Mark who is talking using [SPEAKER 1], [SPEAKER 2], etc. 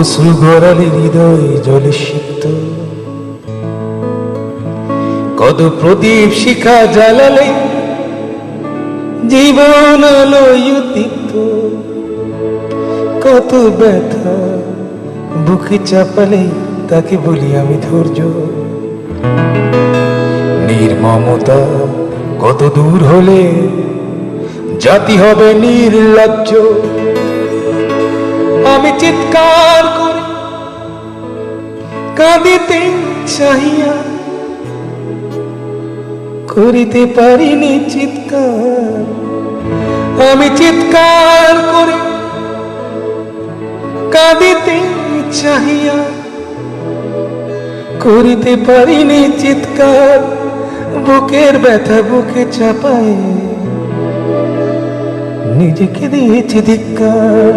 [SPEAKER 1] অশ্রু গড়ালে হৃদয় জলে সিক্ত, কত প্রদীপ শিখা জ্বালালে জীবন আলোয় উদ্দীপ্ত, কত ব্যথা বুকে চাপালে তাকে বলি আমি ধৈর্য। নির্মমতা কত দূর হলে জাতি হবে নির্লজ্জ। আমি চিৎকার করে কাঁদিতে চাহিয়া করিতে পারিনি চিৎকার। আমি চিৎকার করে কাঁদিতে চাহিয়া করিতে পারিনি চিৎকার। বুকের ব্যথা বুকে চাপায় নিজেকে দিয়েছি ধিক্কার।